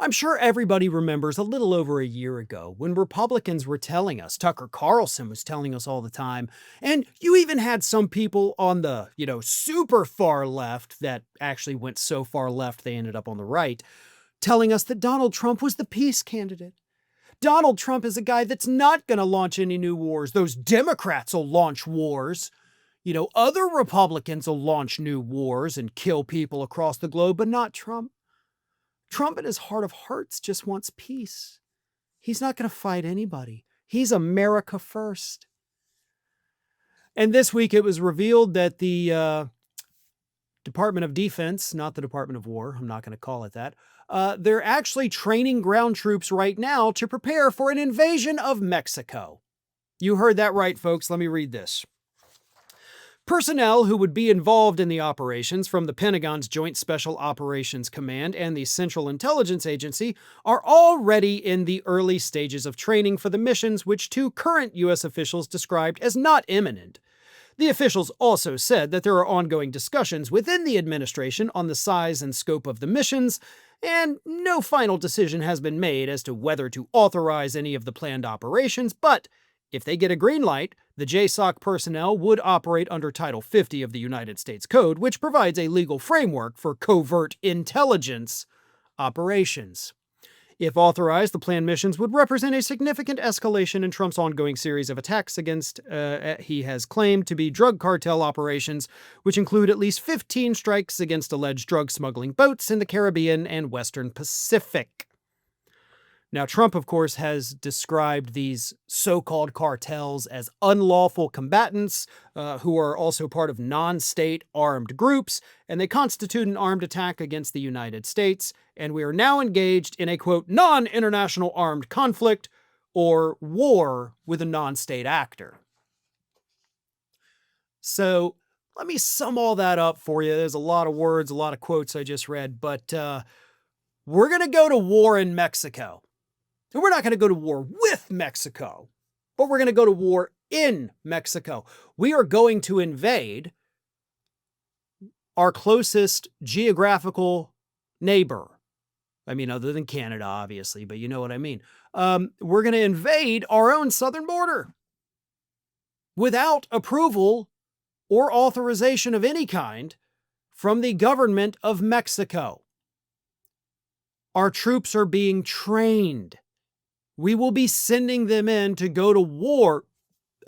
I'm sure everybody remembers a little over a year ago when Republicans were telling us, Tucker Carlson was telling us all the time, and you even had some people on the, super far left that actually went so far left they ended up on the right, telling us that Donald Trump was the peace candidate. Donald Trump is a guy that's not going to launch any new wars. Those Democrats will launch wars. Other Republicans will launch new wars and kill people across the globe, but not Trump. Trump in his heart of hearts just wants peace. He's not going to fight anybody. He's America first. And this week it was revealed that the Department of Defense, not the Department of War, I'm not going to call it that, they're actually training ground troops right now to prepare for an invasion of Mexico. You heard that right, folks. Let me read this. Personnel who would be involved in the operations from the Pentagon's Joint Special Operations Command and the Central Intelligence Agency are already in the early stages of training for the missions which two current U.S. officials described as not imminent. The officials also said that there are ongoing discussions within the administration on the size and scope of the missions, and no final decision has been made as to whether to authorize any of the planned operations, but if they get a green light, the JSOC personnel would operate under Title 50 of the United States Code, which provides a legal framework for covert intelligence operations. If authorized, the planned missions would represent a significant escalation in Trump's ongoing series of attacks against, he has claimed to be drug cartel operations, which include at least 15 strikes against alleged drug smuggling boats in the Caribbean and Western Pacific. Now, Trump, of course, has described these so-called cartels as unlawful combatants who are also part of non-state armed groups, and they constitute an armed attack against the United States, and we are now engaged in a, quote, non-international armed conflict or war with a non-state actor. So let me sum all that up for you. There's a lot of words, a lot of quotes I just read, but we're going to go to war in Mexico. And we're not going to go to war with Mexico, but we're going to go to war in Mexico. We are going to invade our closest geographical neighbor. I mean, other than Canada, obviously, but you know what I mean. We're going to invade our own southern border without approval or authorization of any kind from the government of Mexico. Our troops are being trained. We will be sending them in to go to war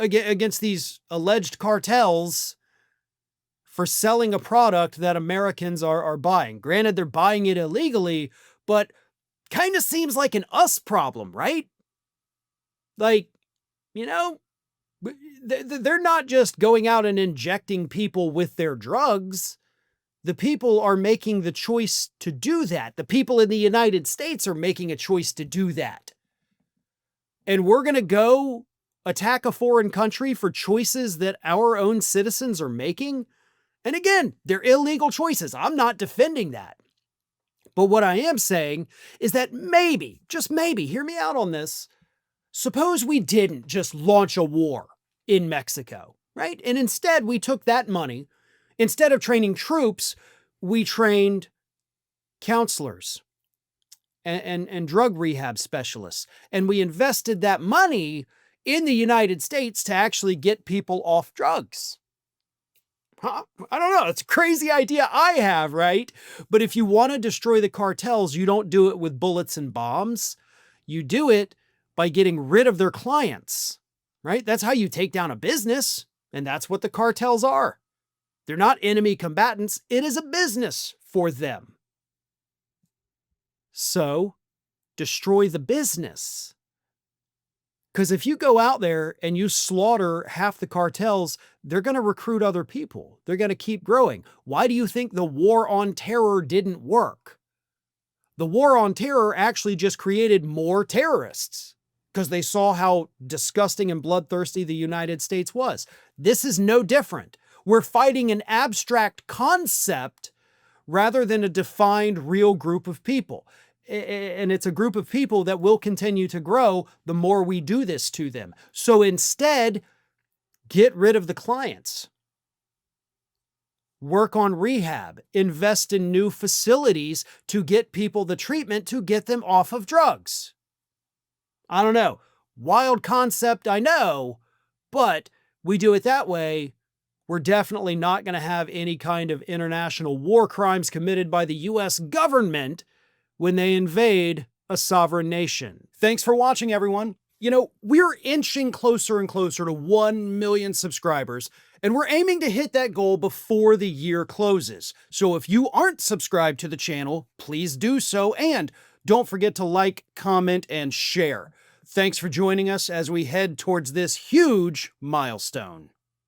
against these alleged cartels for selling a product that Americans are buying. Granted, they're buying it illegally, but kind of seems like an us problem, right? Like, they're not just going out and injecting people with their drugs. The people are making the choice to do that. The people in the United States are making a choice to do that. And we're going to go attack a foreign country for choices that our own citizens are making? And again, they're illegal choices. I'm not defending that. But what I am saying is that maybe, just maybe, hear me out on this, suppose we didn't just launch a war in Mexico, right? And instead we took that money, instead of training troops, we trained counselors and drug rehab specialists. And we invested that money in the United States to actually get people off drugs. I don't know. It's a crazy idea I have, right? But if you want to destroy the cartels, you don't do it with bullets and bombs. You do it by getting rid of their clients, right? That's how you take down a business. And that's what the cartels are. They're not enemy combatants. It is a business for them. So destroy the business. Because if you go out there and you slaughter half the cartels, they're going to recruit other people. They're going to keep growing. Why do you think the war on terror didn't work? The war on terror actually just created more terrorists because they saw how disgusting and bloodthirsty the United States was. This is no different. We're fighting an abstract concept rather than a defined real group of people. And it's a group of people that will continue to grow the more we do this to them. So instead, get rid of the clients. work on rehab, invest in new facilities to get people the treatment to get them off of drugs. I don't know. Wild concept, I know, but we do it that way. We're definitely not going to have any kind of international war crimes committed by the US government when they invade a sovereign nation. Thanks for watching, everyone. You know, we're inching closer and closer to 1 million subscribers, and we're aiming to hit that goal before the year closes. So if you aren't subscribed to the channel, please do so, and don't forget to like, comment, and share. Thanks for joining us as we head towards this huge milestone.